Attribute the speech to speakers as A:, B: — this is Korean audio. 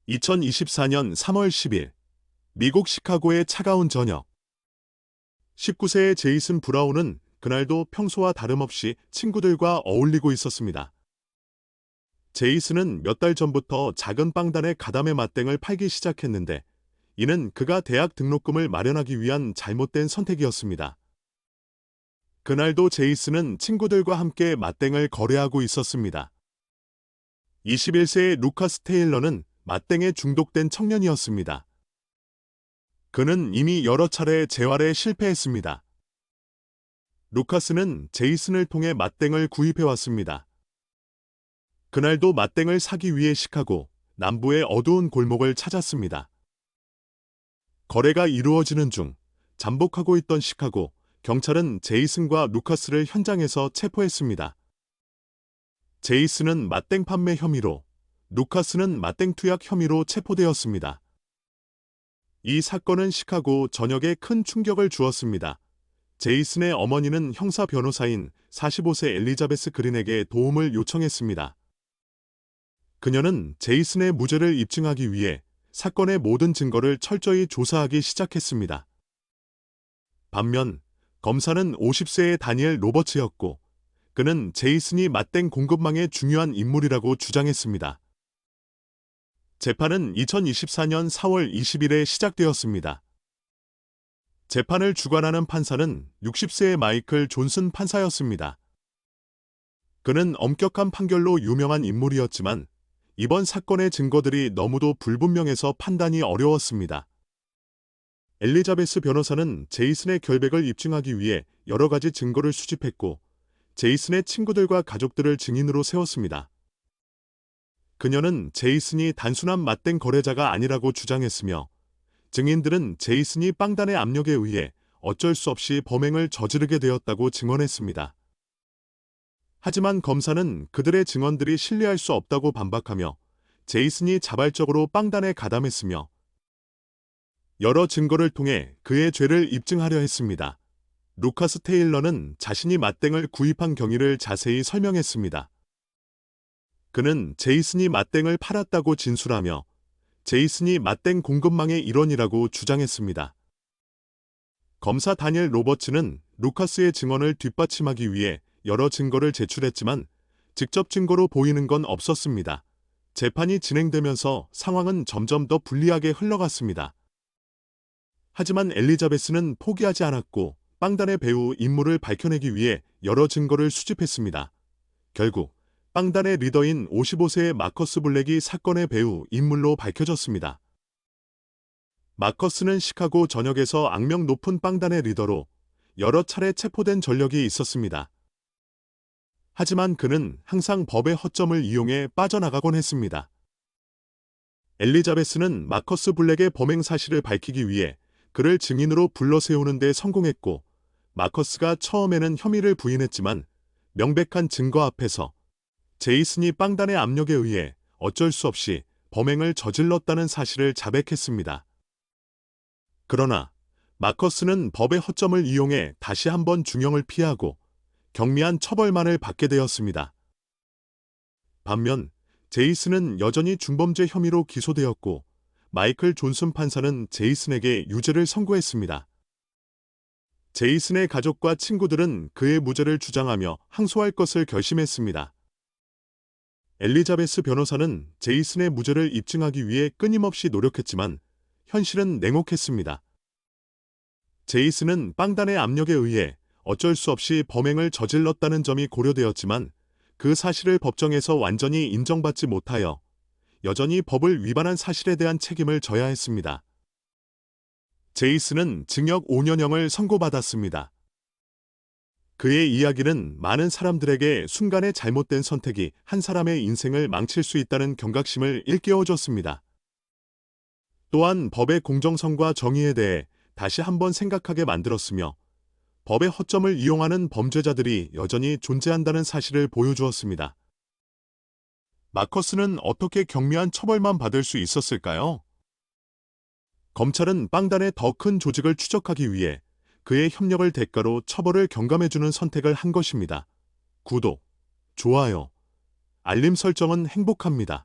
A: 2024년 3월 10일, 미국 시카고의 차가운 저녁. 19세의 제이슨 브라운은 그날도 평소와 다름없이 친구들과 어울리고 있었습니다. 제이슨은 몇 달 전부터 작은 빵단의 가담의 맛땡을 팔기 시작했는데, 이는 그가 대학 등록금을 마련하기 위한 잘못된 선택이었습니다. 그날도 제이슨은 친구들과 함께 맛땡을 거래하고 있었습니다. 21세의 루카스 테일러는 맛땡에 중독된 청년이었습니다. 그는 이미 여러 차례 재활에 실패했습니다. 루카스는 제이슨을 통해 맛땡을 구입해왔습니다. 그날도 맛땡을 사기 위해 시카고 남부의 어두운 골목을 찾았습니다. 거래가 이루어지는 중 잠복하고 있던 시카고 경찰은 제이슨과 루카스를 현장에서 체포했습니다. 제이슨은 맛땡 판매 혐의로, 루카스는 맛땡 투약 혐의로 체포되었습니다. 이 사건은 시카고 전역에 큰 충격을 주었습니다. 제이슨의 어머니는 형사 변호사인 45세 엘리자베스 그린에게 도움을 요청했습니다. 그녀는 제이슨의 무죄를 입증하기 위해 사건의 모든 증거를 철저히 조사하기 시작했습니다. 반면 검사는 50세의 다니엘 로버츠였고, 그는 제이슨이 맛땡 공급망의 중요한 인물이라고 주장했습니다. 재판은 2024년 4월 20일에 시작되었습니다. 재판을 주관하는 판사는 60세의 마이클 존슨 판사였습니다. 그는 엄격한 판결로 유명한 인물이었지만 이번 사건의 증거들이 너무도 불분명해서 판단이 어려웠습니다. 엘리자베스 변호사는 제이슨의 결백을 입증하기 위해 여러 가지 증거를 수집했고, 제이슨의 친구들과 가족들을 증인으로 세웠습니다. 그녀는 제이슨이 단순한 맛땡 거래자가 아니라고 주장했으며, 증인들은 제이슨이 빵단의 압력에 의해 어쩔 수 없이 범행을 저지르게 되었다고 증언했습니다. 하지만 검사는 그들의 증언들이 신뢰할 수 없다고 반박하며 제이슨이 자발적으로 빵단에 가담했으며 여러 증거를 통해 그의 죄를 입증하려 했습니다. 루카스 테일러는 자신이 맛땡을 구입한 경위를 자세히 설명했습니다. 그는 제이슨이 맛땡을 팔았다고 진술하며 제이슨이 맛땡 공급망의 일원이라고 주장했습니다. 검사 다니엘 로버츠는 루카스의 증언을 뒷받침하기 위해 여러 증거를 제출했지만 직접 증거로 보이는 건 없었습니다. 재판이 진행되면서 상황은 점점 더 불리하게 흘러갔습니다. 하지만 엘리자베스는 포기하지 않았고 빵단의 배후 인물을 밝혀내기 위해 여러 증거를 수집했습니다. 결국 빵단의 리더인 55세의 마커스 블랙이 사건의 배후 인물로 밝혀졌습니다. 마커스는 시카고 전역에서 악명 높은 빵단의 리더로 여러 차례 체포된 전력이 있었습니다. 하지만 그는 항상 법의 허점을 이용해 빠져나가곤 했습니다. 엘리자베스는 마커스 블랙의 범행 사실을 밝히기 위해 그를 증인으로 불러 세우는 데 성공했고, 마커스가 처음에는 혐의를 부인했지만 명백한 증거 앞에서 제이슨이 빵단의 압력에 의해 어쩔 수 없이 범행을 저질렀다는 사실을 자백했습니다. 그러나 마커스는 법의 허점을 이용해 다시 한번 중형을 피하고 경미한 처벌만을 받게 되었습니다. 반면 제이슨은 여전히 중범죄 혐의로 기소되었고, 마이클 존슨 판사는 제이슨에게 유죄를 선고했습니다. 제이슨의 가족과 친구들은 그의 무죄를 주장하며 항소할 것을 결심했습니다. 엘리자베스 변호사는 제이슨의 무죄를 입증하기 위해 끊임없이 노력했지만 현실은 냉혹했습니다. 제이슨은 빵단의 압력에 의해 어쩔 수 없이 범행을 저질렀다는 점이 고려되었지만 그 사실을 법정에서 완전히 인정받지 못하여 여전히 법을 위반한 사실에 대한 책임을 져야 했습니다. 제이슨은 징역 5년형을 선고받았습니다. 그의 이야기는 많은 사람들에게 순간의 잘못된 선택이 한 사람의 인생을 망칠 수 있다는 경각심을 일깨워줬습니다. 또한 법의 공정성과 정의에 대해 다시 한번 생각하게 만들었으며, 법의 허점을 이용하는 범죄자들이 여전히 존재한다는 사실을 보여주었습니다. 마커스는 어떻게 경미한 처벌만 받을 수 있었을까요? 검찰은 빵단의 더 큰 조직을 추적하기 위해 그의 협력을 대가로 처벌을 경감해주는 선택을 한 것입니다. 구독, 좋아요, 알림 설정은 행복합니다.